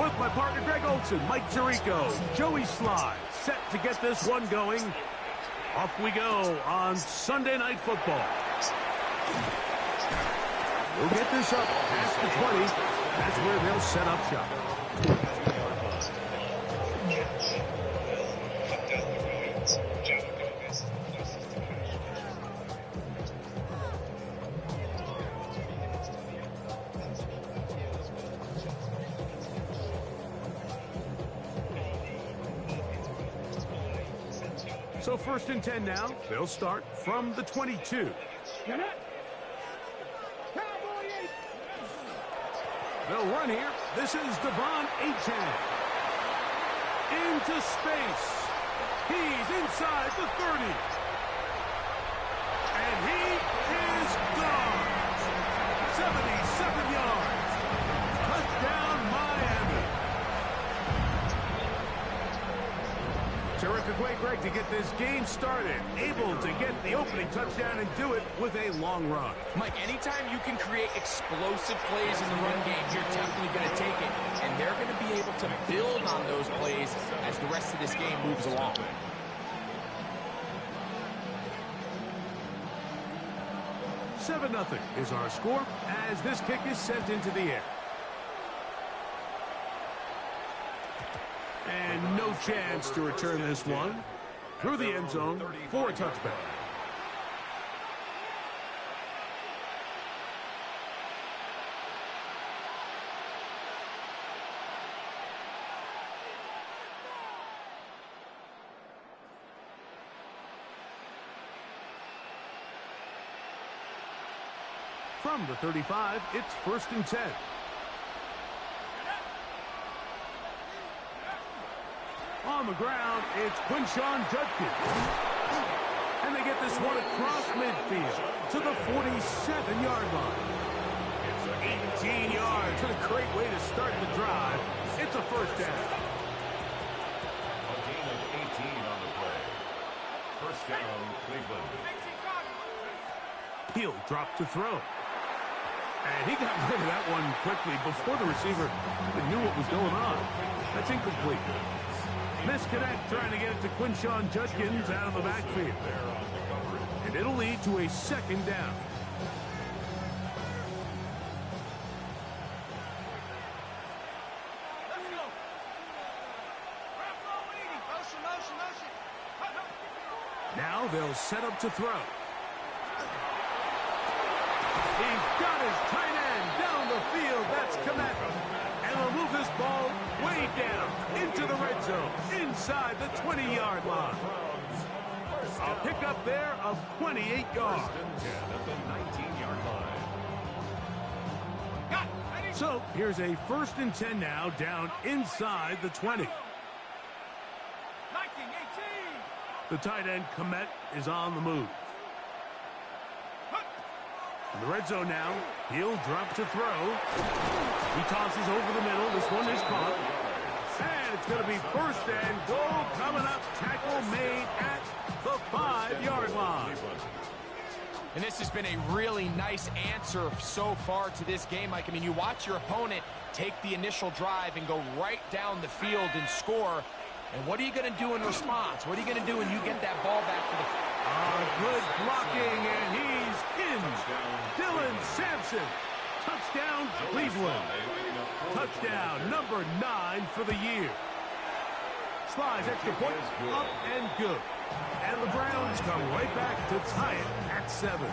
with my partner Greg Olson, Mike Tirico, Joey Sly, set to get this one going. Off we go on Sunday Night Football. We'll get this up past the 20. That's where they'll set up shop. So 1st and 10 now. They'll start from the 22. They'll run here. This is Devon Achane. Into space. He's inside the 30. And he is gone. 77 yards. Touchdown, Miami. Terrific way, Greg, to get this game started. Able to get the opening touchdown and do it with a long run. Mike, anytime you can create explosive plays in the run game, you're definitely going to take it. And they're going to be able to build on those plays as the rest of this game moves along. Seven 0 is our score as this kick is sent into the air. And no chance to return this one through the end zone for a touchback. From the 35, it's 1st and 10. On the ground, it's Quinshawn Judkins. And they get this one across midfield to the 47-yard line. It's 18 yards. What a great way to start the drive. It's a 1st down. A gain of 18 on the play. 1st down, Cleveland. He'll drop to throw. And he got rid of that one quickly before the receiver even knew what was going on. That's incomplete. Misconnect trying to get it to Quinshawn Judkins out of the backfield. And it'll lead to a 2nd down. Now they'll set up to throw. He's got his tight end down the field. That's Komet. And they'll move this ball way down into the red zone, inside the 20-yard line. A pickup there of 28 yards. At the 19-yard line. So here's a 1st and 10 now, down inside the 20. The tight end, Komet, is on the move. In the red zone now, he'll drop to throw. He tosses over the middle. This one is caught. And it's going to be 1st and goal coming up. Tackle made at the 5-yard line. And this has been a really nice answer so far to this game, Mike. I mean, you watch your opponent take the initial drive and go right down the field and score. And what are you going to do in response? What are you going to do when you get that ball back for the... Good blocking, and he's in. Dylan Sampson. Touchdown, Cleveland. Touchdown, number 9 for the year. Slides extra point, up and good. And the Browns come right back to tie it at 7.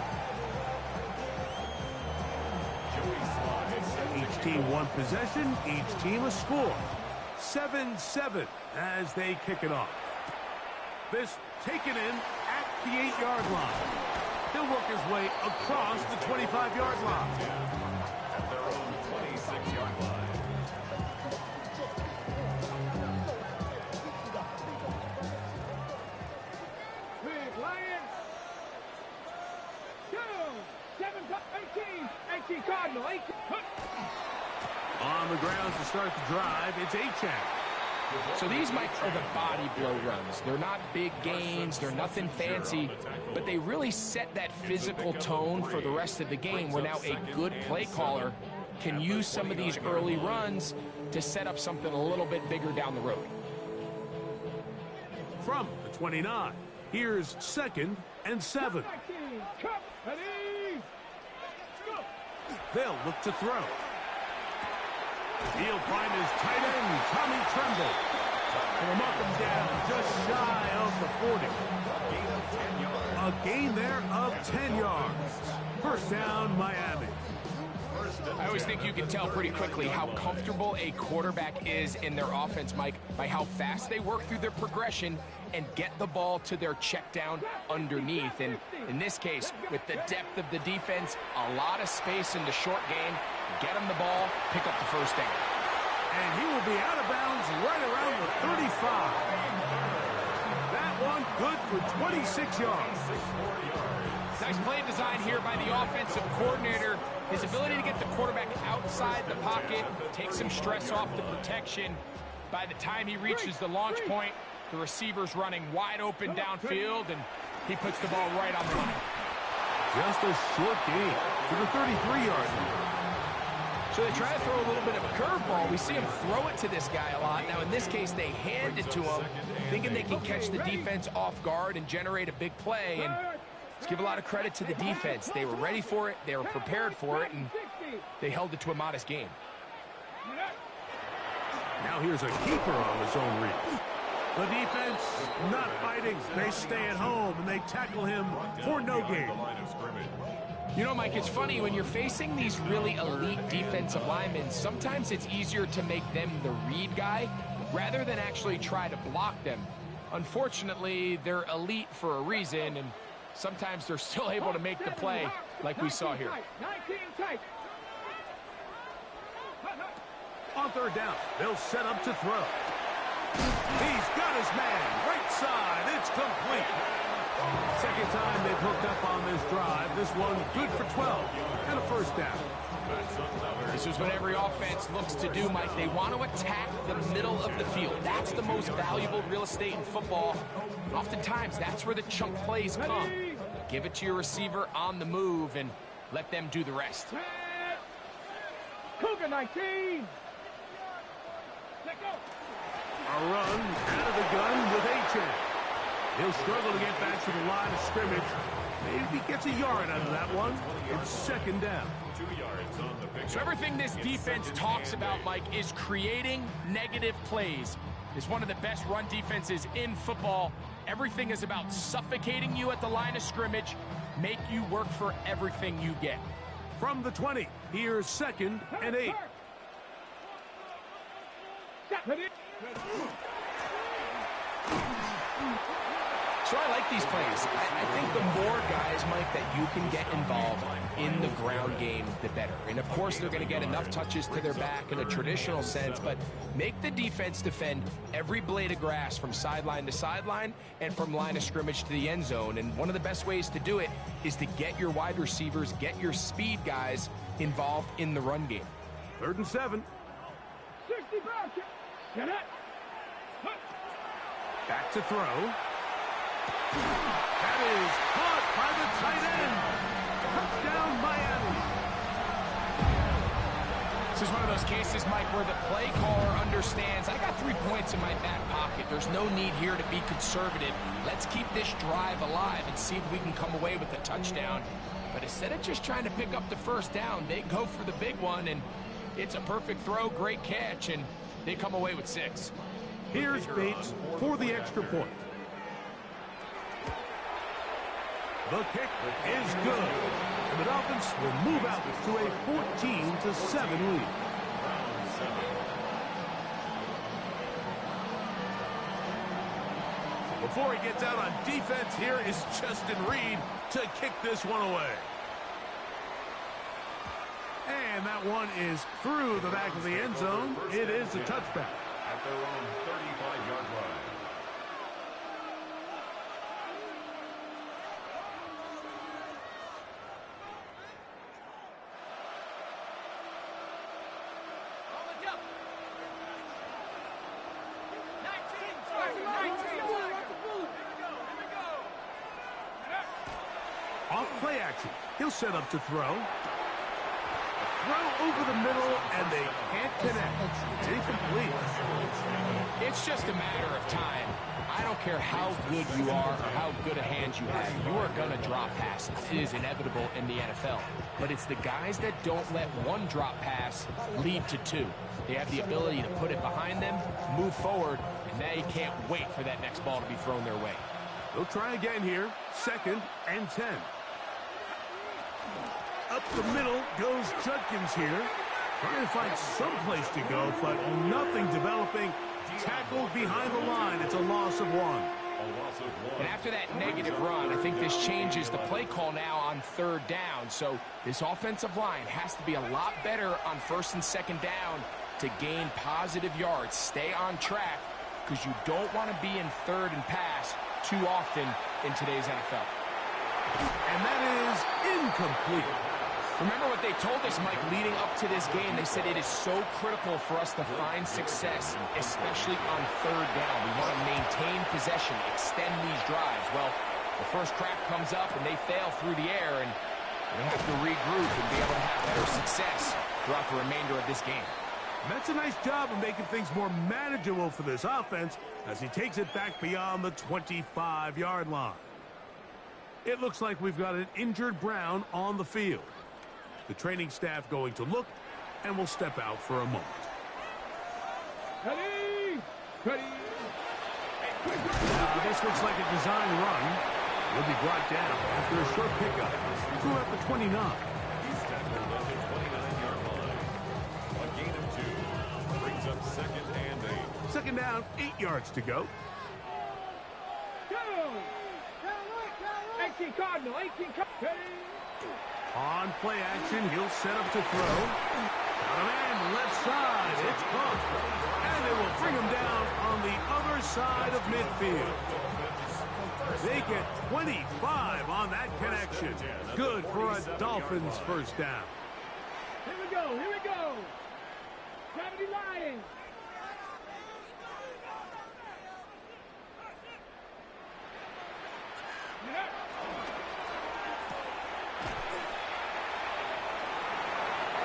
Each team one possession, each team a score. 7-7 as they kick it off. This taken in at the 8-yard line. He'll work his way across the 25-yard line. At their own 26-yard line. Big Lions. 18 Cardinal. 18. On the ground to start the drive, it's Achane. So these, Mike, are the body blow runs. They're not big gains. They're nothing fancy. But they really set that physical tone for the rest of the game where now a good play caller can use some of these early runs to set up something a little bit bigger down the road. From the 29, here's 2nd and 7. They'll look to throw. He'll find his tight end, Tommy Tremble. He'll mark him down just shy of the 40. A gain there of 10 yards. First down, Miami. I always think you can tell pretty quickly how comfortable a quarterback is in their offense, Mike, by how fast they work through their progression and get the ball to their check down underneath. And in this case, with the depth of the defense, a lot of space in the short game, get them the ball, pick up the first down. And he will be out of bounds right around the 35. That one good for 26 yards. Nice play design here by the offensive coordinator. His ability to get the quarterback outside the pocket, take some stress off the protection. By the time he reaches the launch point, the receiver's running wide open downfield, and he puts the ball right on the money. Just a short gain to the 33-yard line. So they try to throw a little bit of a curveball. We see him throw it to this guy a lot. Now, in this case, they hand it to him, thinking they can catch the defense off guard and generate a big play. And let's give a lot of credit to the defense. They were ready for it, they were prepared for it, and they held it to a modest gain. Now here's a keeper on his own read. The defense not fighting. They stay at home, and they tackle him for no gain. You know, Mike, it's funny, when you're facing these really elite defensive linemen, sometimes it's easier to make them the read guy rather than actually try to block them. Unfortunately, they're elite for a reason, and sometimes they're still able to make the play like we saw here. On third down, they'll set up to throw. He's got his man, right side, it's complete. Second time they've hooked up on this drive. This one good for 12 and a first down. This is what every offense looks to do, Mike. They want to attack the middle of the field. That's the most valuable real estate in football. Oftentimes, that's where the chunk plays come. Give it to your receiver on the move and let them do the rest. Cougar 19. Let go. A run out of the gun with H.A. He'll struggle to get back to the line of scrimmage. Maybe gets a yard out of that one. It's second down. 2 yards on the pick. So everything this defense talks about, Mike, is creating negative plays. It's one of the best run defenses in football. Everything is about suffocating you at the line of scrimmage, make you work for everything you get. From the 20, here's 2nd and 8. So I like these plays. I think the more guys, Mike, that you can get involved in the ground game, the better. And, of course, they're going to get enough touches to their back in a traditional sense, but make the defense defend every blade of grass from sideline to sideline and from line of scrimmage to the end zone. And one of the best ways to do it is to get your wide receivers, get your speed guys involved in the run game. 3rd and 7. 60 back. Get it. Back to throw. That is caught by the tight end. Touchdown, Miami. This is one of those cases, Mike, where the play caller understands, I got 3 points in my back pocket. There's no need here to be conservative. Let's keep this drive alive and see if we can come away with a touchdown. But instead of just trying to pick up the first down, they go for the big one, and it's a perfect throw, great catch, and they come away with 6. Here's Bates for the extra point. The kick is good. And the Dolphins will move out to a 14-7 lead. Before he gets out on defense, here is Justin Reed to kick this one away. And that one is through the back of the end zone. It is a touchback. At their own 35-yard line. Off play action. He'll set up to throw. throw over the middle, and they can't connect. It's incomplete. It's just a matter of time. I don't care how good you are or how good a hand you have, you are going to drop passes. It is inevitable in the NFL. But it's the guys that don't let one drop pass lead to two. They have the ability to put it behind them, move forward, and they can't wait for that next ball to be thrown their way. They'll try again here. 2nd and 10. Up the middle goes Judkins here. Trying to find some place to go, but nothing developing. Tackled behind the line. It's a loss of 1. And after that negative run, I think this changes the play call now on 3rd down. So this offensive line has to be a lot better on 1st and 2nd down to gain positive yards. Stay on track because you don't want to be in 3rd and pass too often in today's NFL. And that is incomplete. Remember what they told us, Mike, leading up to this game. They said it is so critical for us to find success, especially on 3rd down. We want to maintain possession, extend these drives. Well, the first crack comes up and they fail through the air, and they have to regroup and be able to have better success throughout the remainder of this game. That's a nice job of making things more manageable for this offense as he takes it back beyond the 25-yard line. It looks like we've got an injured Brown on the field. The training staff going to look, and will step out for a moment. Ready? Ready? This looks like a design run. He'll be brought down after a short pickup. Through at the 29. He's tackled at the 29-yard line. A gain of 2. Brings up 2nd and 8. 2nd down, 8 yards to go. Go! 18 Cardinal, 18 Cardinal. Ready? On play action, he'll set up to throw. Got a man left side. It's caught. And they will bring him down on the other side of midfield. They get 25 on that connection. Good for a Dolphins 1st down. Here we go, here we go. Gravity Lions.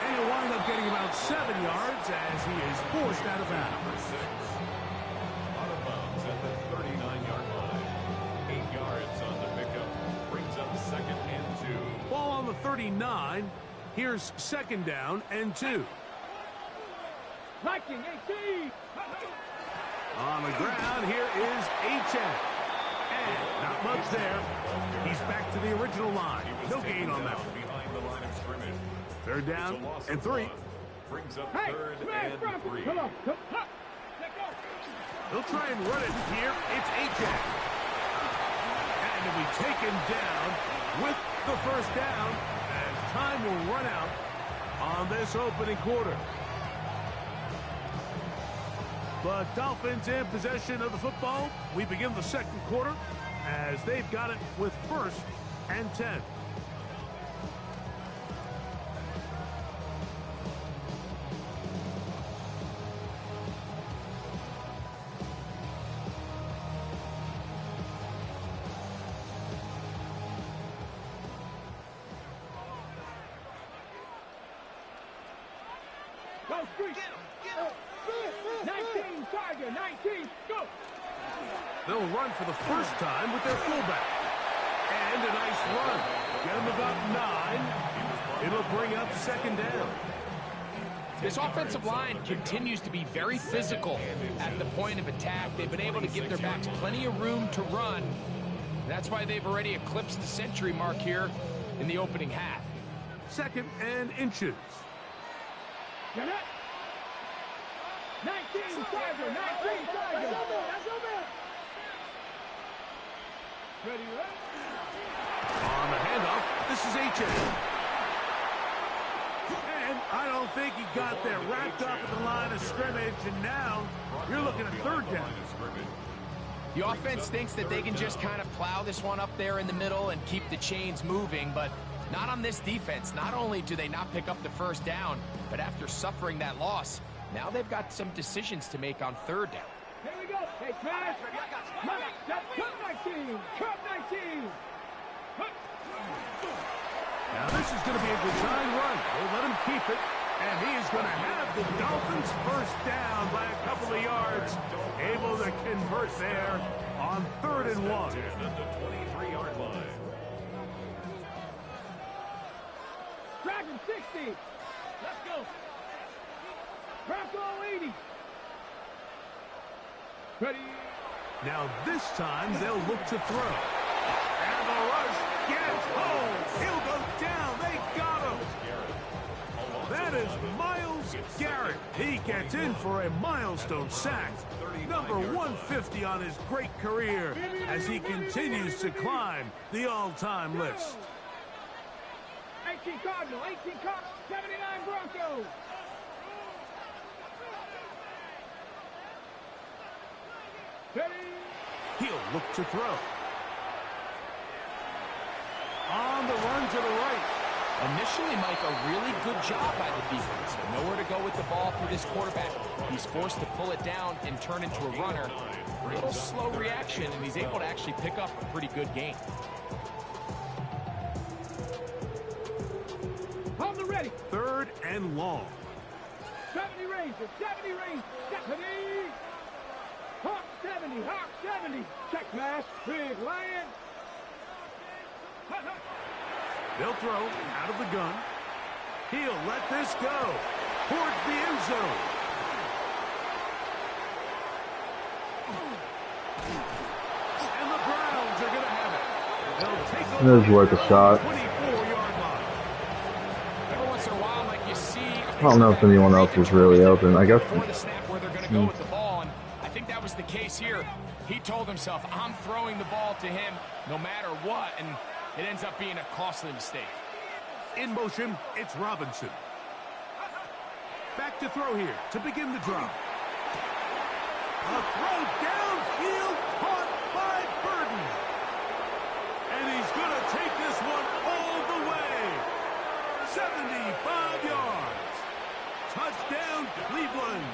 And he'll wind up getting about 7 yards as he is forced out of bounds. Out of bounds at the 39-yard line. 8 yards on the pickup. Brings up 2nd and 2. Ball on the 39. Here's 2nd down and 2. Viking 18. On the ground, here is HN. And not much there. He's back to the original line. No gain on that one. Behind the line of scrimmage. 3rd down and 3. Brings up Hey, 3rd man, and 3. come on, come on. Let go. He'll try and run it here. It's HN. And he'll be taken down with the 1st down as time will run out on this opening quarter. But Dolphins in possession of the football. We begin the 2nd quarter as they've got it with 1st and 10. Go, Street. 19, Tiger, 19, go. They'll run for the 1st time with their fullback. And a nice run. Get them about 9. It'll bring up 2nd down. This offensive line continues to be very physical at the point of attack. They've been able to give their backs plenty of room to run. That's why they've already eclipsed the century mark here in the opening half. 2nd and inches. Get it. 19, Tiger, 19, Tiger. Ready, ready? On the handoff, this is HN. And I don't think he got there. Wrapped up at the line of scrimmage, and now you're looking at 3rd down. The offense thinks that they can just kind of plow this one up there in the middle and keep the chains moving, but not on this defense. Not only do they not pick up the 1st down, but after suffering that loss, now they've got some decisions to make on 3rd down. Here we go. Hey, pass. Cut 19. Cut 19. Now this is going to be a design run. They let him keep it, and he is going to have the Dolphins first down by a couple of yards. Able to convert there on 3rd and 1. At the 23-yard line. Dragon 60. Let's go. Bronco 80. Ready. Now this time they'll look to throw. And the rush gets home. He'll go down. They got him. That is Myles Garrett. He gets in for a milestone sack. Number 150 on his great career as he continues to climb the all-time list. 18 Cardinal, 79 Bronco. Ready. He'll look to throw. On the run to the right. Initially, Mike, a really good job by the defense. Nowhere to go with the ball for this quarterback. He's forced to pull it down and turn into a runner. A little slow reaction, and he's able to actually pick up a pretty good gain. Hold the ready. 3rd and long. 70 Rangers, 70 Rangers, 70. Hawk 70, Hawk 70. Check pass, big lion. They'll throw out of the gun. He'll let this go towards the end zone. And the Browns are going to have it. They'll take It was worth a shot. 24-yard line. Every once in a while, Mike, you see... I don't know if anyone else is really open. I guess. Before the snap where they're going to go with the ball, and I think that was the case here. He told himself, I'm throwing the ball to him no matter what, and it ends up being a costly mistake. In motion, it's Robinson. Back to throw here to begin the drop. A throw downfield caught by Burden. And he's going to take this one all the way. 75 yards. Touchdown, Cleveland.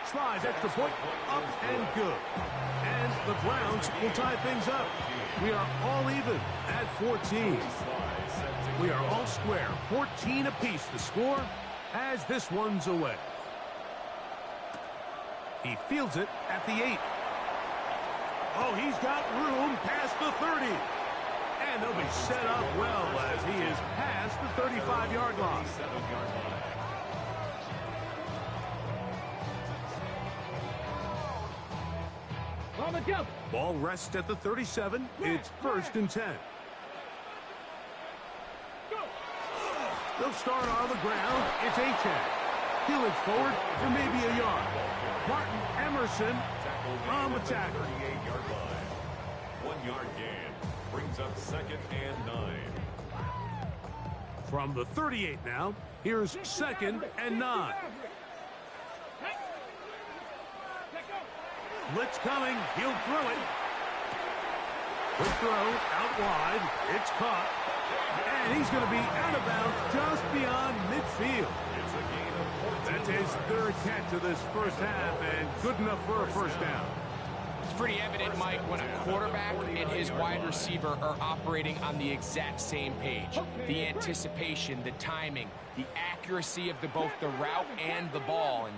Slides extra point, up and good. And the Browns will tie things up. We are all even at 14. We are all square, 14 apiece the score as this one's away. He fields it at the 8. Oh, he's got room past the 30. And they'll be set up well as he is past the 35-yard line. On the jump. Ball rests at the 37. It's 1st and 10. They'll start on the ground. It's A-Tech. He'll edge forward for maybe a yard. Martin Emerson on the tackle. 38-yard line. 1-yard gain. Brings up 2nd and 9. From the 38 now, here's 2nd and 9. Blitz coming. He'll throw it. Quick throw out wide. It's caught. And he's going to be out of bounds just beyond midfield. It's a gain of 14. That's his 3rd catch of this first half and good enough for a first down. It's pretty evident, Mike, when a quarterback and his wide receiver are operating on the exact same page. The anticipation, the timing, the accuracy of both the route and the ball. And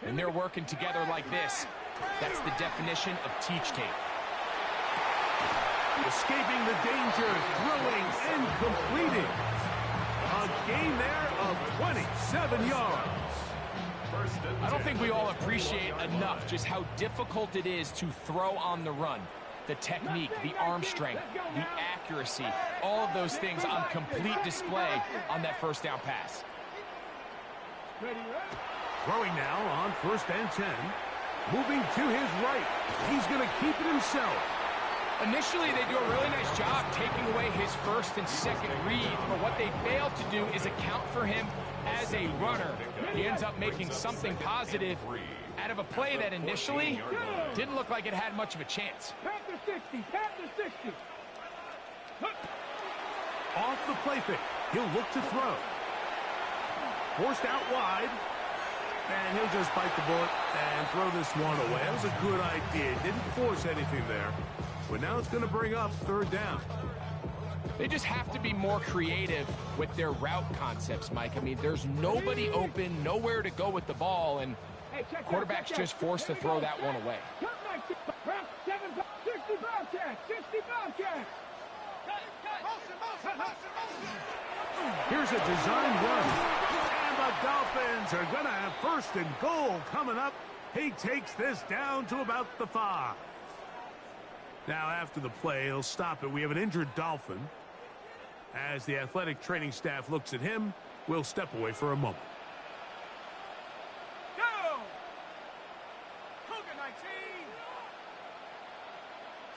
when they're working together like this, that's the definition of teach tape. Escaping the danger, throwing and completing. A gain there of 27 yards. I don't think we all appreciate enough just how difficult it is to throw on the run. The technique, the arm strength, the accuracy, all of those things on complete display on that first down pass. Throwing now on 1st and 10. Moving to his right. He's going to keep it himself. Initially, they do a really nice job taking away his 1st and 2nd read, but what they fail to do is account for him as a runner. He ends up making something positive out of a play that initially didn't look like it had much of a chance. Panther 60, Panther 60. Off the play fake. He'll look to throw. Forced out wide. And he'll just bite the bullet and throw this one away. That was a good idea. Didn't force anything there. But now it's going to bring up third down. They just have to be more creative with their route concepts, Mike. I mean, there's nobody open, nowhere to go with the ball, and quarterback's just forced to throw that one away. Here's a design run. And the Dolphins are going to have first and goal coming up. He takes this down to about the 5. Now, after the play, he'll stop it. We have an injured Dolphin. As the athletic training staff looks at him, we'll step away for a moment. Go! Cougar 19!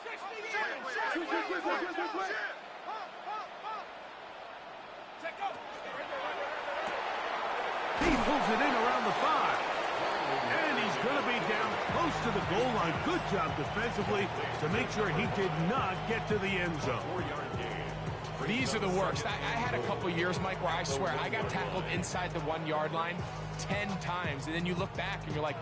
60 He pulls it in around the 5. And he's going to be down close to the goal line. Good job defensively to make sure he did not get to the end zone. These are the worst. I had a couple years, Mike, where I swear I got tackled inside the 1-yard line 10 times. And then you look back and you're like,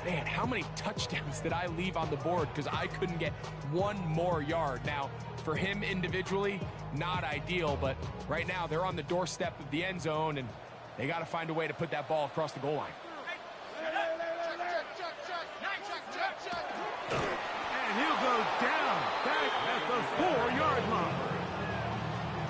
man, how many touchdowns did I leave on the board because I couldn't get one more yard? Now, for him individually, not ideal, but right now they're on the doorstep of the end zone, and they got to find a way to put that ball across the goal line. And he'll go down back at the 4-yard line.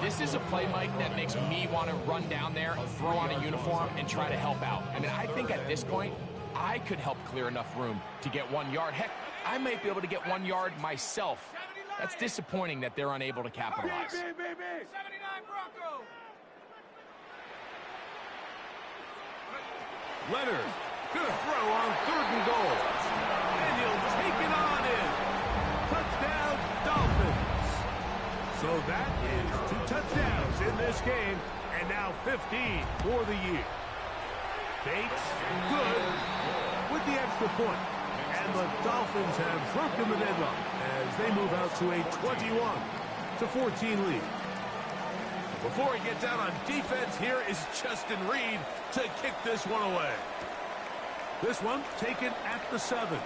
This is a play, Mike, that makes me want to run down there, throw on a uniform, and try to help out. I mean, I think at this point, I could help clear enough room to get 1 yard. Heck, I might be able to get 1 yard myself. That's disappointing that they're unable to capitalize. 79 Broncos! Leonard going to throw on 3rd and goal. And he'll take it on in. Touchdown, Dolphins. So that is 2 touchdowns in this game, and now 15 for the year. Bates, good, with the extra point. And the Dolphins have broken the deadlock as they move out to a 21-14 lead. Before he gets out on defense, here is Justin Reed to kick this one away. This one taken at the 7.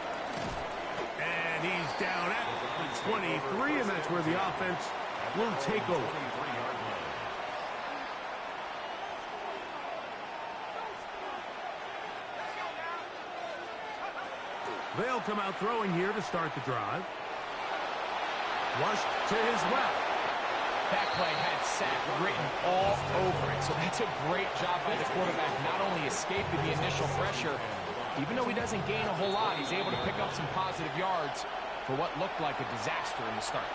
And he's down at the 23, and that's where the offense will take over. They'll come out throwing here to start the drive. Flushed to his left. That play had sack written all over it, so that's a great job by the quarterback, not only escaping the initial pressure, even though he doesn't gain a whole lot, he's able to pick up some positive yards for what looked like a disaster in the start.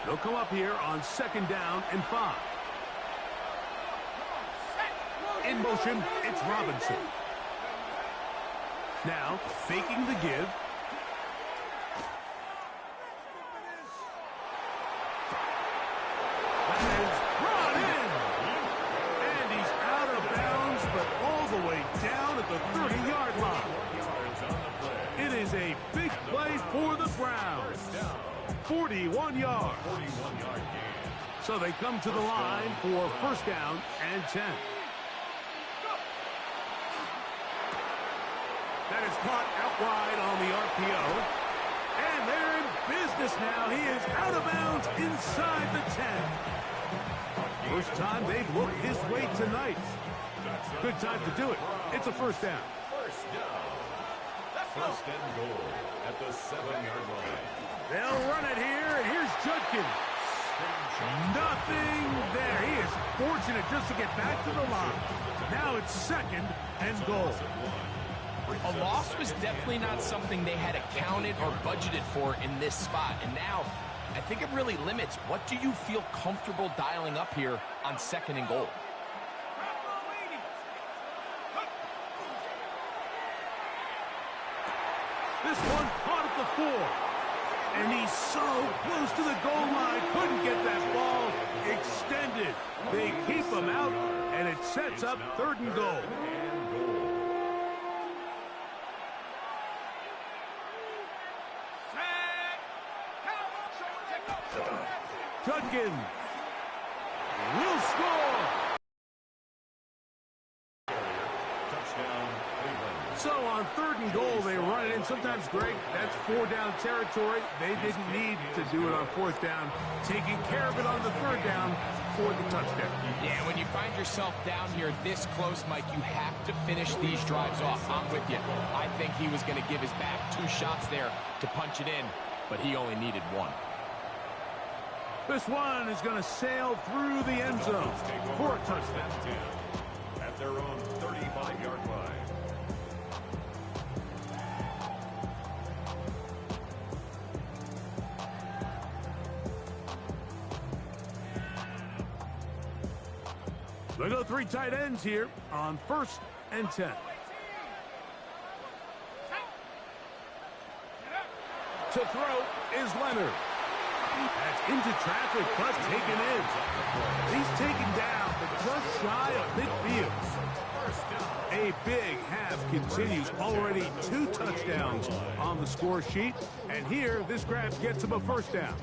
They'll come up here on 2nd down and 5. In motion, it's Robinson. Now, faking the give. That is brought in. And he's out of bounds, but all the way down at the 30-yard line. It is a big play for the Browns. 41 yards. So they come to the line for 1st down and 10. That is caught out wide on the RPO. And they're in business now. He is out of bounds inside the 10. First time they've looked his way tonight. Good time to do it. It's a 1st down. 1st and goal at the 7-yard line. They'll run it here, and here's Judkins. Nothing there. He is fortunate just to get back to the line. Now it's 2nd and goal. A loss was definitely not something they had accounted or budgeted for in this spot. And now, I think it really limits what do you feel comfortable dialing up here on 2nd and goal. This one caught at the 4. And he's so close to the goal line. Couldn't get that ball extended. They keep him out, and it sets up 3rd and goal. Judkins will score. 3rd and goal, they run it in. Sometimes, Greg, that's 4-down territory. They didn't need to do it on 4th down. Taking care of it on the 3rd down for the touchdown. Yeah, when you find yourself down here this close, Mike, you have to finish these drives off. I'm with you. I think he was going to give his back 2 shots there to punch it in, but he only needed 1. This one is going to sail through the end zone for a touchdown. At their own 35-yard line. They go 3 tight ends here on 1st and 10. To throw is Leonard. That's into traffic, but taken in. He's taken down, but just shy of midfield. A big half continues. Already 2 touchdowns on the score sheet. And here, this grab gets him a 1st down.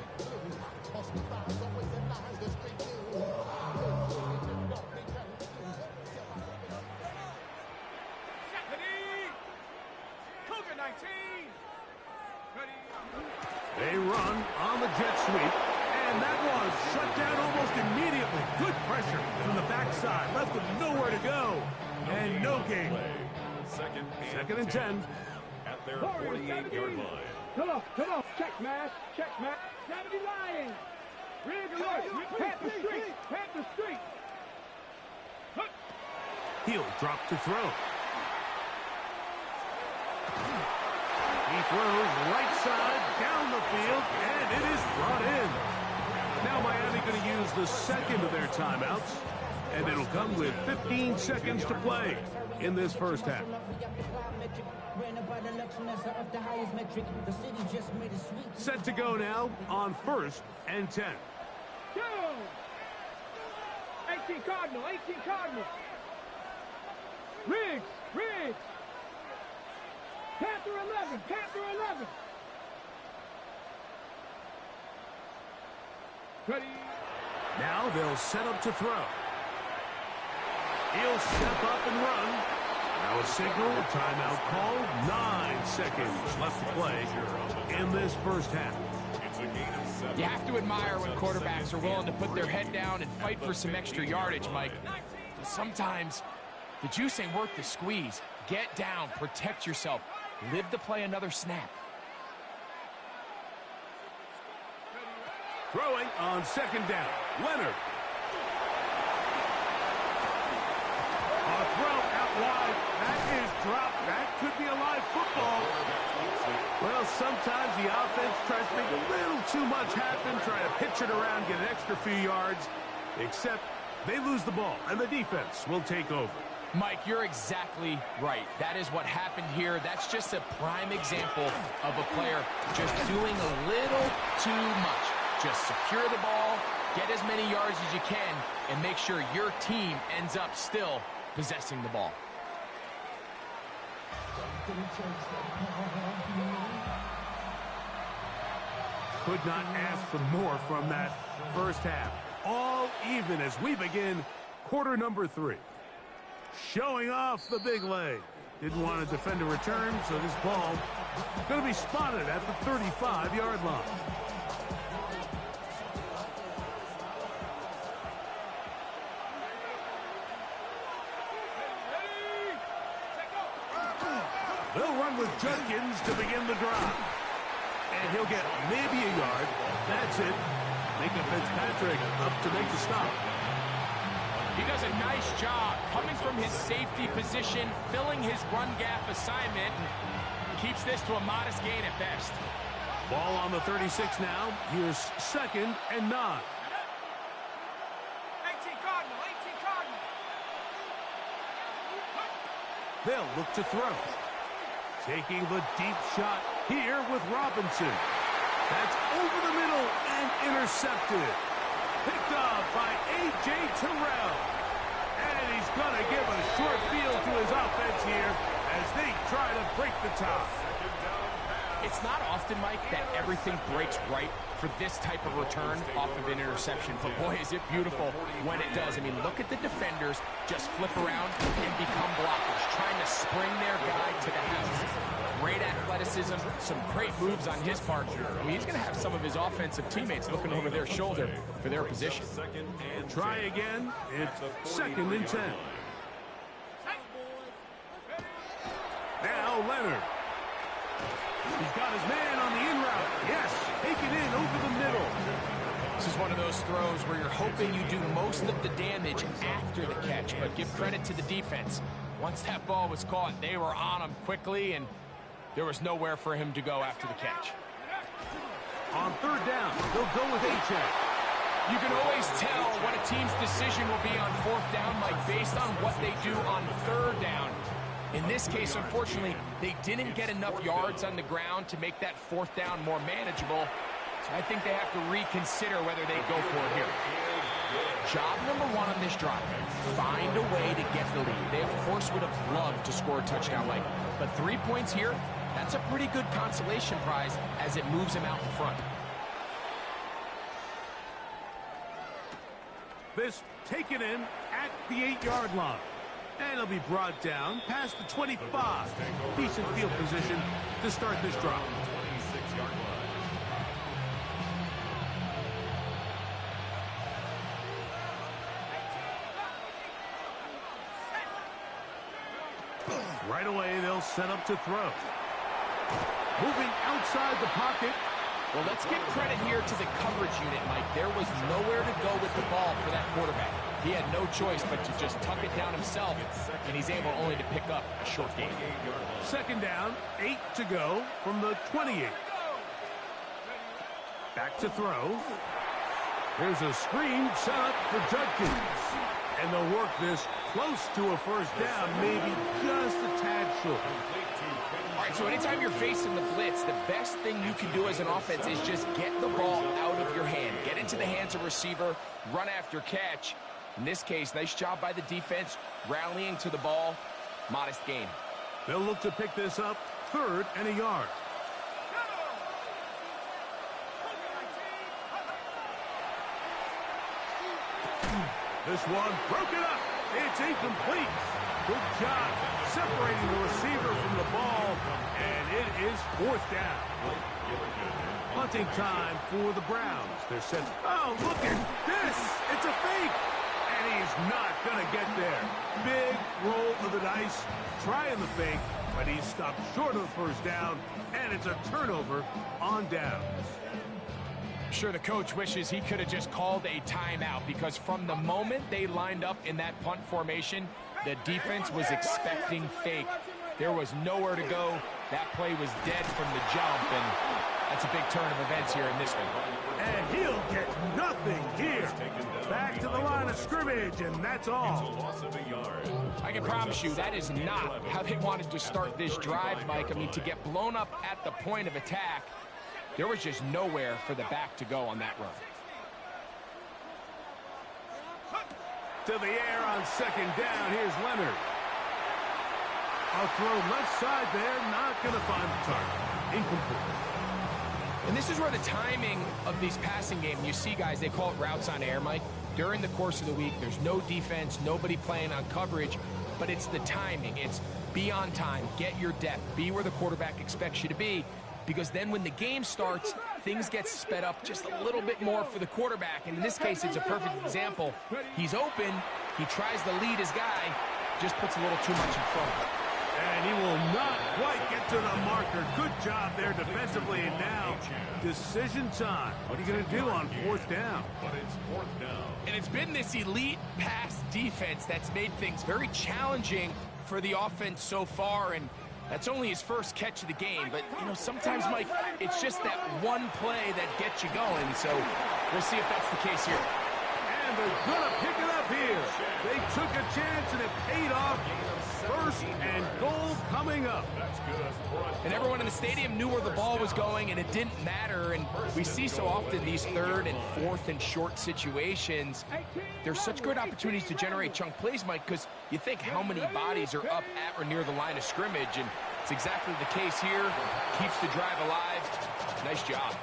They run on the jet sweep, and that was shut down almost immediately. Good pressure from the backside. Left him nowhere to go, and no gain. Second and 10. At their 48-yard line. Come on. Check mass. 70 Lions. Rig alert. Pat the street. He'll drop to throw. He throws right side down the field, and it is brought in. Now Miami going to use the second of their timeouts, and it'll come with 15 seconds to play in this first half. Set to go now on 1st and 10. Go! 18 Cardinal. Riggs. Panther 11. Ready. Now they'll set up to throw. He'll step up and run. Now a signal, timeout called. 9 seconds left to play in this first half. You have to admire when quarterbacks are willing to put their head down and fight for some extra yardage, Mike. But sometimes the juice ain't worth the squeeze. Get down, protect yourself. Live to play another snap. Throwing on 2nd down. Leonard. A throw out wide. That is dropped. That could be a live football. Well, sometimes the offense tries to make a little too much happen, try to pitch it around, get an extra few yards, except they lose the ball, and the defense will take over. Mike, you're exactly right. That is what happened here. That's just a prime example of a player just doing a little too much. Just secure the ball, get as many yards as you can, and make sure your team ends up still possessing the ball. Could not ask for more from that first half. All even as we begin quarter number 3. Showing off the big leg. Didn't want to defend a return, so this ball going to be spotted at the 35-yard line. They'll run with Judkins to begin the drive. And he'll get maybe a yard. That's it. Micah Fitzpatrick up to make the stop. He does a nice job coming from his safety position, filling his run gap assignment, and keeps this to a modest gain at best. Ball on the 36 now. Here's 2nd and 9. 18 Cardinal. They'll look to throw. Taking the deep shot here with Robinson. That's over the middle and intercepted. Picked up by A.J. Terrell. And he's going to give a short field to his offense here as they try to break the tie. It's not often, Mike, that everything breaks right for this type of return off of an interception. But boy, is it beautiful when it does. I mean, look at the defenders just flip around and become blockers, trying to spring their guy to the house. Great athleticism, some great moves on his part. I mean, he's going to have some of his offensive teammates looking over their shoulder for their position. Try again. It's 2nd and 10. Now Leonard. He's got his man on the in route. Yes, take it in over the middle. This is one of those throws where you're hoping you do most of the damage after the catch, but give credit to the defense. Once that ball was caught, they were on him quickly, and there was nowhere for him to go after the catch. On 3rd down, they'll go with A-check. You can always tell what a team's decision will be on 4th down, Mike, based on what they do on 3rd down. In this case, unfortunately, they didn't get enough yards on the ground to make that 4th down more manageable. So I think they have to reconsider whether they go for it here. Job number 1 on this drive, find a way to get the lead. They, of course, would have loved to score a touchdown, Mike. But 3 points here, that's a pretty good consolation prize as it moves them out in front. This taken in at the 8-yard line. And it'll be brought down past the 25. Decent field position to start this drive. 26-yard line. Right away, they'll set up to throw. Moving outside the pocket. Well, let's give credit here to the coverage unit, Mike. There was nowhere to go with the ball for that quarterback. He had no choice but to just tuck it down himself, and he's able only to pick up a short gain. 2nd down, 8 to go from the 28. Back to throw. Here's a screen set up for Judkins. And they'll work this close to a 1st down, maybe just a tad short. All right, so anytime you're facing the blitz, the best thing you can do as an offense is just get the ball out of your hand. Get into the hands of receiver, run after catch. In this case, nice job by the defense, rallying to the ball. Modest gain. They'll look to pick this up 3rd and a yard. This one broken up. It's incomplete. Good job separating the receiver from the ball, and it is 4th down. Punting time for the Browns. They're set. Oh, look at this. It's a fake. And he's not going to get there. Big roll of the dice. Trying the fake, but he's stopped short of the 1st down, and it's a turnover on downs. I'm sure the coach wishes he could have just called a timeout, because from the moment they lined up in that punt formation, the defense was expecting fake. There was nowhere to go. That play was dead from the jump, and that's a big turn of events here in this one. And he'll get nothing here. Back to the line of scrimmage, and that's all. I can promise you that is not how they wanted to start this drive, Mike. I mean, to get blown up at the point of attack, there was just nowhere for the back to go on that run. To the air on 2nd down. Here's Leonard. I'll throw left side there. Not going to find the target. Incomplete. And this is where the timing of these passing games, you see guys, they call it routes on air, Mike. During the course of the week, there's no defense, nobody playing on coverage, but it's the timing. It's be on time, get your depth, be where the quarterback expects you to be, because then when the game starts, things get sped up just a little bit more for the quarterback. And in this case, it's a perfect example. He's open, he tries to lead his guy, just puts a little too much in front of him. And he will not quite get to the marker. Good job there defensively. And now, decision time. What are you going to do on 4th down? But it's 4th down. And it's been this elite pass defense that's made things very challenging for the offense so far. And that's only his first catch of the game. But, you know, sometimes, Mike, it's just that one play that gets you going. So we'll see if that's the case here. And they're going to pick it up here. They took a chance, and it paid off. 1st and goal coming up. And everyone in the stadium knew where the ball was going, and it didn't matter. And we see so often these 3rd and 4th and short situations. There's such good opportunities to generate chunk plays, Mike, because you think how many bodies are up at or near the line of scrimmage, and It's exactly the case here. Keeps the drive alive. Nice job.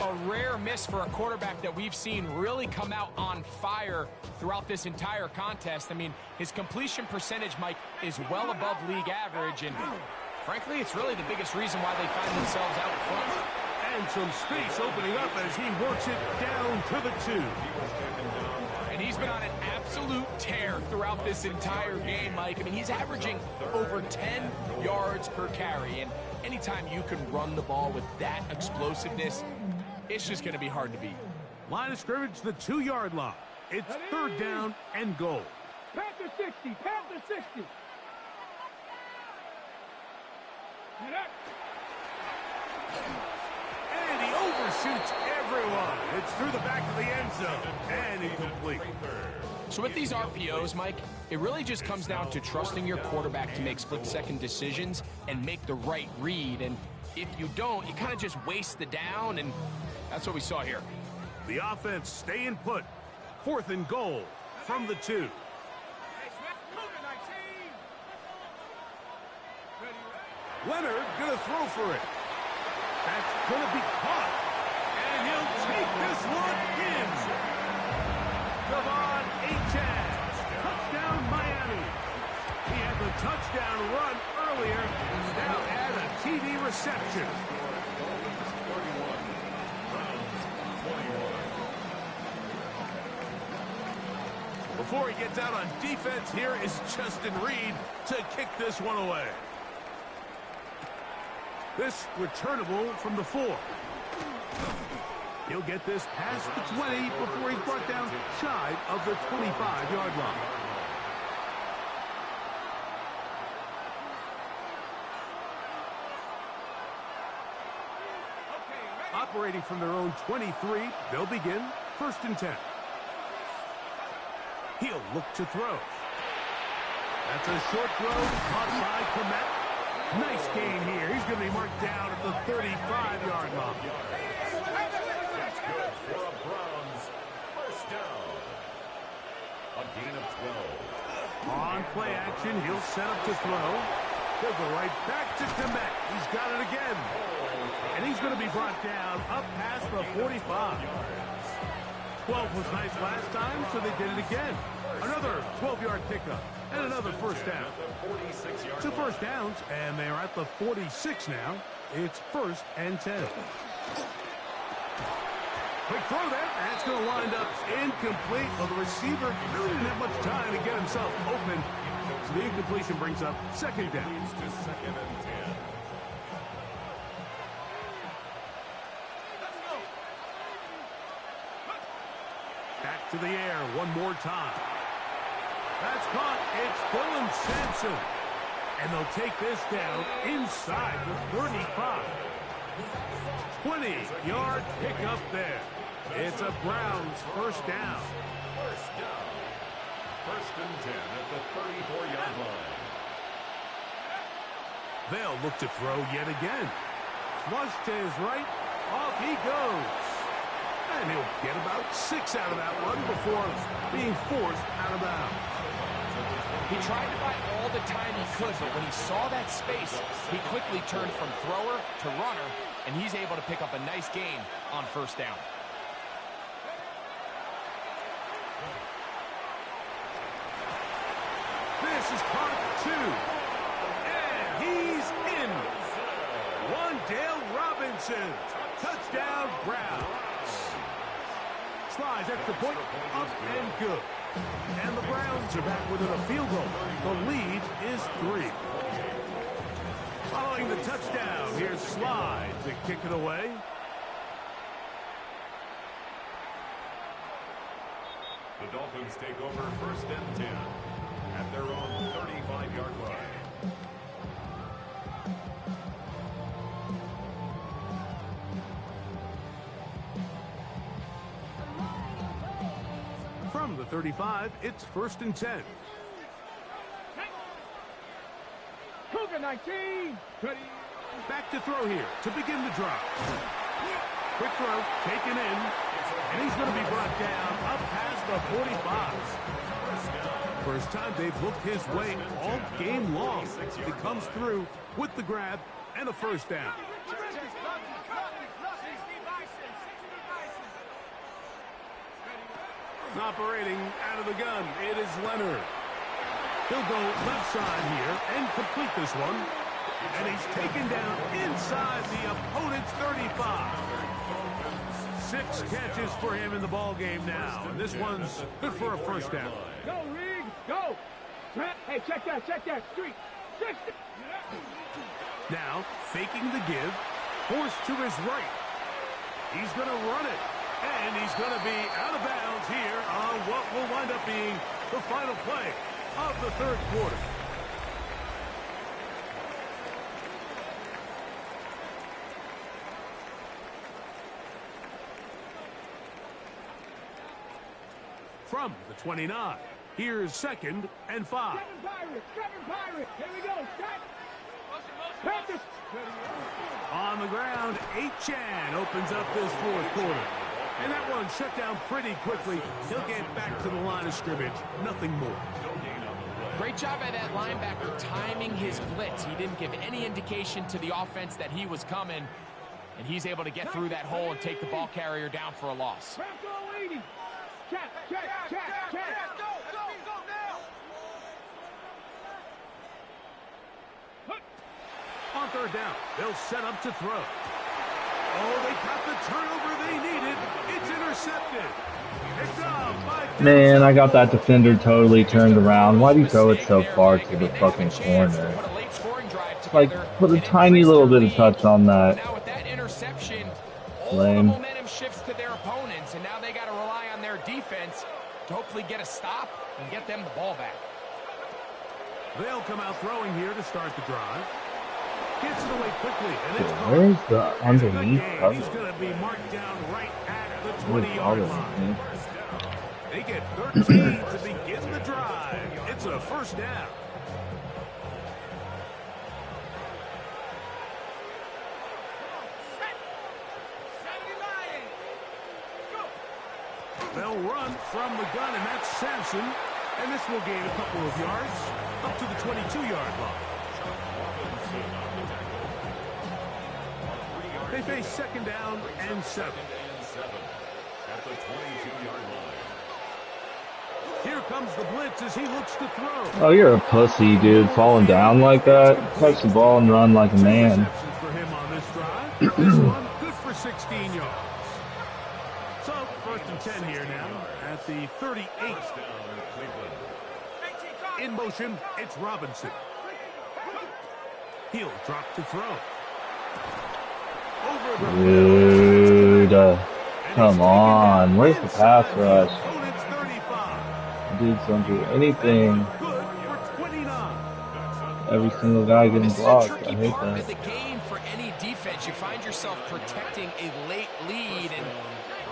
A rare miss for a quarterback that we've seen really come out on fire throughout this entire contest. I mean, his completion percentage, Mike, is well above league average, and frankly, it's really the biggest reason why they find themselves out front. And some space opening up as he works it down to the 2. And he's been on an absolute tear throughout this entire game, Mike. I mean, he's averaging over 10 yards per carry, and anytime you can run the ball with that explosiveness, it's just going to be hard to beat. Line of scrimmage, the 2-yard line. It's 3rd down and goal. Panther 60, Panther 60. And he overshoots everyone. It's through the back of the end zone and incomplete. So with these RPOs, Mike, it really just comes down to trusting your quarterback to make split-second decisions and make the right read. And if you don't, you kind of just waste the down, and that's what we saw here. The offense staying put. 4th and goal from the 2. Leonard gonna throw for it. That's gonna be caught. And he'll take this one in. Devon Achane. Touchdown Miami. He had the touchdown run earlier. Now add a TD reception. Before he gets out on defense, here is Justin Reed to kick this one away. This returnable from the 4. He'll get this past the 20 before he's brought down shy of the 25-yard line. Operating from their own 23, they'll begin 1st and 10. He'll look to throw. That's a short throw caught by Komet. Nice gain here. He's going to be marked down at the 35-yard line. That's good for a Browns 1st down. A gain of 12. On play action, he'll set up to throw. He'll go right back to Komet. He's got it again. And he's going to be brought down up past the 45. 12 was nice last time, so they did it again. Another 12-yard pickup and another 1st down. 2 first downs, and they are at the 46 now. It's 1st and 10. Quick throw there. That's going to wind up incomplete. Well, the receiver really didn't have much time to get himself open. So the incompletion brings up 2nd down. To 2nd and 10. Back to the air one more time. That's caught. It's Dylan Sampson. And they'll take this down inside the 35. 20-yard pickup there. It's a Browns 1st down. 1st down. 1st and 10 at the 34-yard line. They'll look to throw yet again. Flush to his right. Off he goes. And he'll get about 6 out of that one before being forced out of bounds. He tried to buy all the time he could, but when he saw that space, he quickly turned from thrower to runner, and he's able to pick up a nice gain on 1st down. This is caught 2. And he's in. Wandale Robinson. Touchdown, Browns. Slides extra point, up and good. And the Browns are back within a field goal. The lead is 3. Following the touchdown, here's Slide to kick it away. The Dolphins take over 1st and 10 at their own 35-yard line. From the 35, it's 1st and 10. Cougar 19. Back to throw here to begin the drive. Quick throw, taken in, and he's going to be brought down up past the 45. 1st down. First time they've looked his way all game long. He comes through with the grab and a first down. Operating out of the gun, it is Leonard. He'll go left side here and complete this one. And he's taken down inside the opponent's 35. 6 catches for him in the ball game now. And this one's good for a first down. Go, Reed, go. Hey, check that, street. Now, faking the give, forced to his right. He's going to run it. And he's going to be out of bounds here on what will wind up being the final play of the third quarter. From the 29, here's 2nd and 5. Second pirate. Here we go. Practice. On the ground, Chan opens up this fourth quarter. And that one shut down pretty quickly. He'll get back to the line of scrimmage. Nothing more. Great job by that linebacker timing his blitz. He didn't give any indication to the offense that he was coming. And he's able to get through that hole and take the ball carrier down for a loss. Check. On third down, they'll set up to throw. Oh, they got the turnover they needed. It's intercepted. Picked off by... Man, I got that defender totally turned around. Why do you throw it so far to the fucking corner? Like, put a tiny little bit of touch on that. Now with that interception, all Lame. the momentum shifts to their opponents, and now they got to rely on their defense to hopefully get a stop and get them the ball back. They'll come out throwing here to start the drive. Gets it away quickly, and it's caught. Where's the underneath cover? He's going to be marked down right at the 20-yard line. They get 13 to begin the drive. It's a first down. They'll run from the gun, and that's Sampson. And this will gain a couple of yards up to the 22-yard line. They face 2nd down and 7. At the 22-yard line. Here comes the blitz as he looks to throw. Oh, you're a pussy, dude. Falling down like that. Catch the ball and run like a man. Receptions for him on this drive. This one good for 16 yards. So, 1st and 10 here now at the 38. In motion, it's Robinson. He'll drop to throw. Dude, come on. Where's the pass rush? Dudes don't do anything. Every single guy getting blocked. I hate Part that. of the game for any defense, you find yourself protecting a late lead, and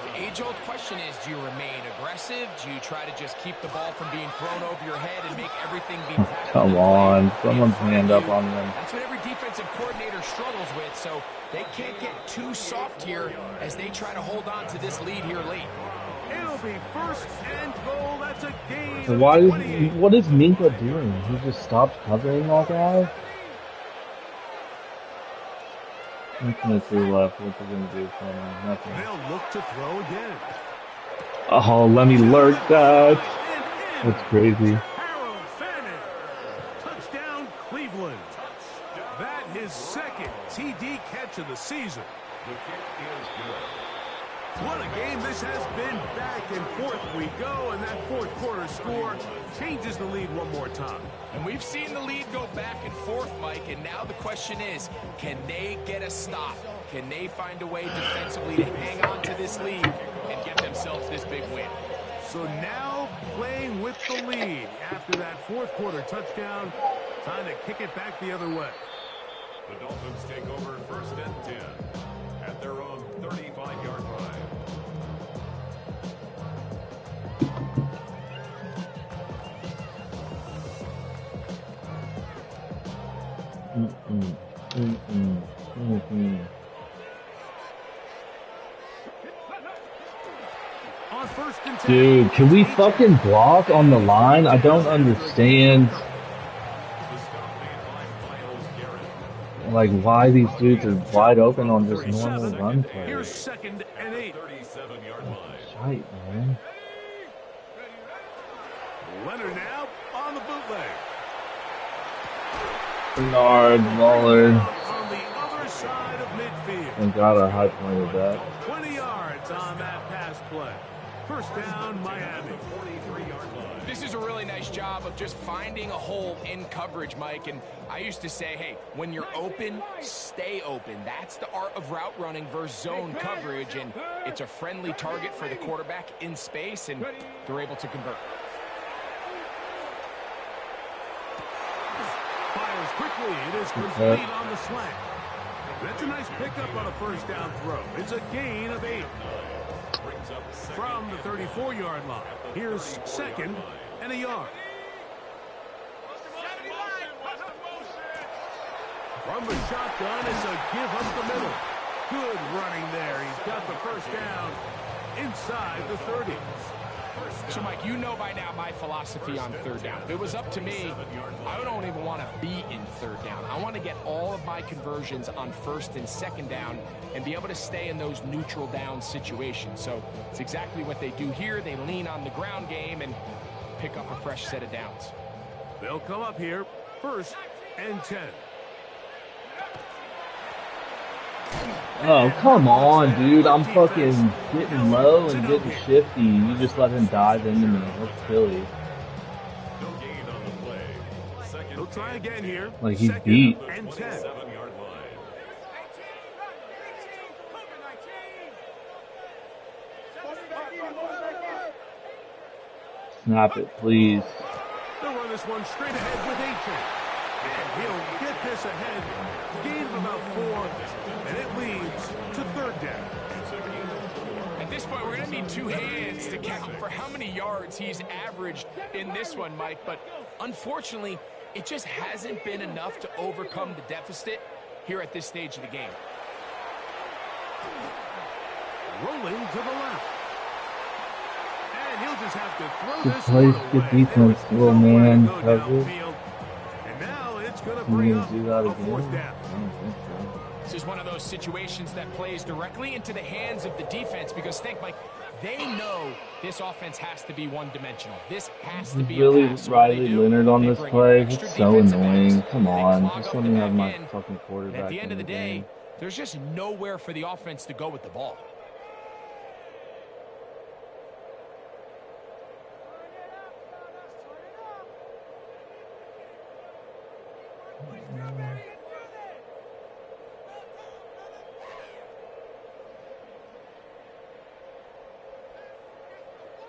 the age-old question is, do you remain aggressive? Do you try to just keep the ball from being thrown over your head and make everything be Come on. Someone's hand up on them. That's what every defensive coordinator struggles with, so they can't get too soft here as they try to hold on to this lead here late. It'll be 1st and goal. That's a gain. So what is Minka doing? He just stopped covering that guy? 23 left. What's he going to do for me? Nothing. They'll look to throw again. Oh, let me lurk that. That's crazy. Harold Fannin. Touchdown, Cleveland. That his 2nd TD catch of the season. The kick is good. What a game this has been. Back and forth we go, and that fourth quarter score changes the lead one more time. And we've seen the lead go back and forth, Mike, and now the question is, can they get a stop? Can they find a way defensively to hang on to this lead and get themselves this big win? So now playing with the lead after that fourth quarter touchdown, time to kick it back the other way. The Dolphins take over 1st and 10 at their own 35-yard line. On 1st and 10. Dude, can we fucking block on the line? I don't understand. Like, why these dudes are wide open on just normal run plays. Here's 2nd and 8. Shite, man. Leonard now on the bootleg. Bernard, Muller. On the other side of midfield. Thank God I high pointed that. 20 yards on that pass play. 1st down, Miami. This is a really nice job of just finding a hole in coverage, Mike. And I used to say, hey, when you're open, stay open. That's the art of route running versus zone coverage. And it's a friendly target for the quarterback in space, and they're able to convert. Fires quickly. It is complete on the slant. That's a nice pickup on a 1st down throw. It's a gain of 8. From the 34-yard line. Here's 2nd and a yard. From the shotgun, it's a give up the middle. Good running there. He's got the 1st down inside the 30. So, Mike, you know by now my philosophy on 3rd down. If it was up to me, I don't even want to be in 3rd down. I want to get all of my conversions on 1st and 2nd down and be able to stay in those neutral down situations. So it's exactly what they do here. They lean on the ground game and pick up a fresh set of downs. They'll come up here, 1st and 10. Oh, come on, dude. I'm fucking getting low and getting shifty. You just let him dive into me. That's silly. He'll try again here. Like, he's beat. And 10. Snap it, please. They'll run this one straight ahead with A-Chain. And he'll get this ahead. Gain of about 4. And it leads to 3rd down. At this point, we're going to need 2 hands to count for how many yards he's averaged in this one, Mike. But unfortunately, it just hasn't been enough to overcome the deficit here at this stage of the game. Rolling to the left. And he'll just have to throw Good this place, one good away. defense, little man, cover. And now it's going to Can bring you up do that a again? 4th down. I don't think so. This is one of those situations that plays directly into the hands of the defense because, think, Mike, they know this offense has to be one-dimensional. This has to be Really, a pass. So Riley Leonard on this play? It's so annoying. Come on, just let me have my fucking quarterback. At the end of the day, game. there's just nowhere for the offense to go with the ball.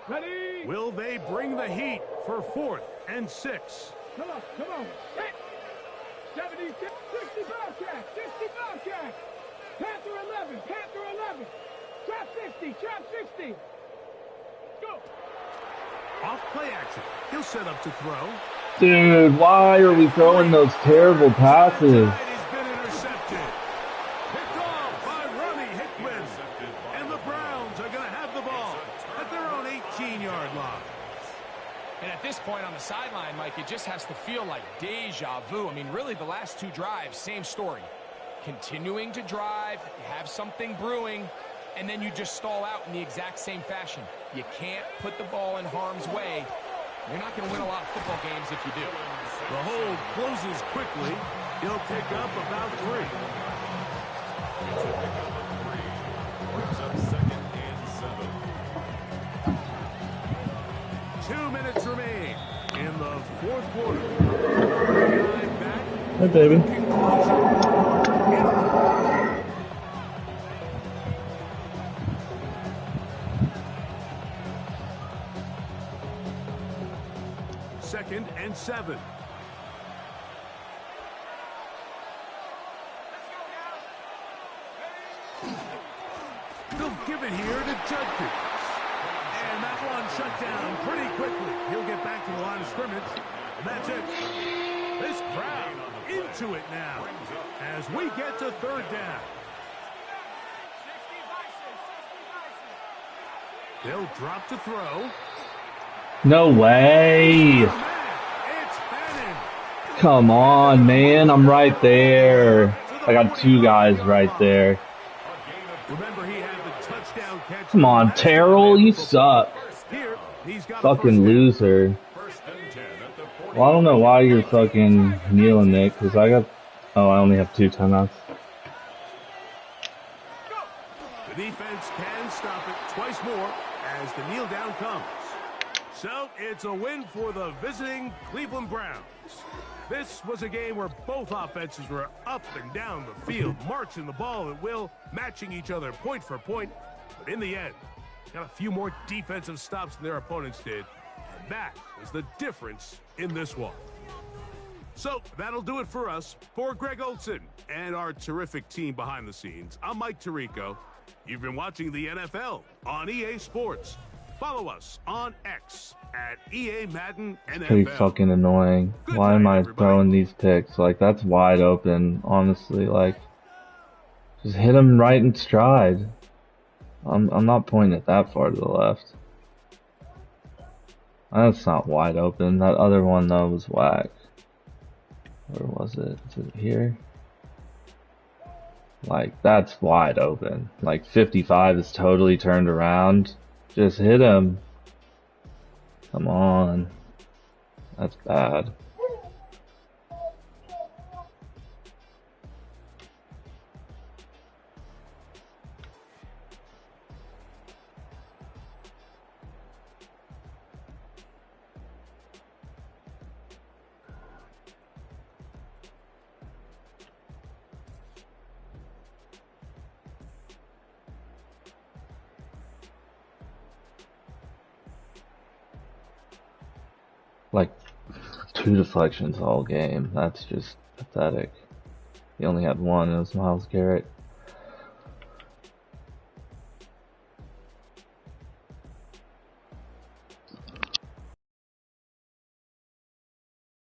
Ready? Will they bring the heat for 4th and 6? Come on, come on. Hit. 70, 60 Bobcat, 60 Bobcat. Panther 11, Panther 11. Trap 60, trap 60. Go. Off play action. He'll set up to throw. Dude, why are we throwing those terrible passes? He's been intercepted. Picked off by Ronnie Hickman. And the Browns are going to have the ball at their own 18-yard line. And at this point on the sideline, Mike, it just has to feel like deja vu. I mean, really, the last 2 drives, same story. Continuing to drive, you have something brewing, and then you just stall out in the exact same fashion. You can't put the ball in harm's way. You're not going to win a lot of football games if you do. The hold closes quickly. He'll pick up about 3. Brings up 2nd and 7. 2 minutes remain in the 4th quarter. Hey, baby. Second and 7. They'll give it here to Judkins. And that one shut down pretty quickly. He'll get back to the line of scrimmage. And that's it. This crowd into it now as we get to 3rd down. They'll drop to throw. No way! It's Bannon. Come on, man. I'm right there. I got two guys right there. Remember, he had the touchdown catch. Come on, Terrell. You suck. Here, he's got Fucking loser. Well, I don't know why you're fucking kneeling, Nick, because I got... Oh, I only have 2 timeouts. The defense can stop it twice more as the kneel down comes. So, it's a win for the visiting Cleveland Browns. This was a game where both offenses were up and down the field, marching the ball at will, matching each other point for point. But in the end, got a few more defensive stops than their opponents did. And that was the difference in this one. So, that'll do it for us. For Greg Olson and our terrific team behind the scenes, I'm Mike Tirico. You've been watching the NFL on EA Sports. Follow us on X at EA Madden NFL. Pretty fucking annoying. Why am I throwing these picks? Like, that's wide open, honestly. Like, just hit him right in stride. I'm not pointing it that far to the left. That's not wide open. That other one, though, was whack. Where was it? Is it here? Like, that's wide open. Like, 55 is totally turned around. Just hit him. Come on. That's bad. Like, 2 deflections all game. That's just pathetic. He only had 1, it was Myles Garrett.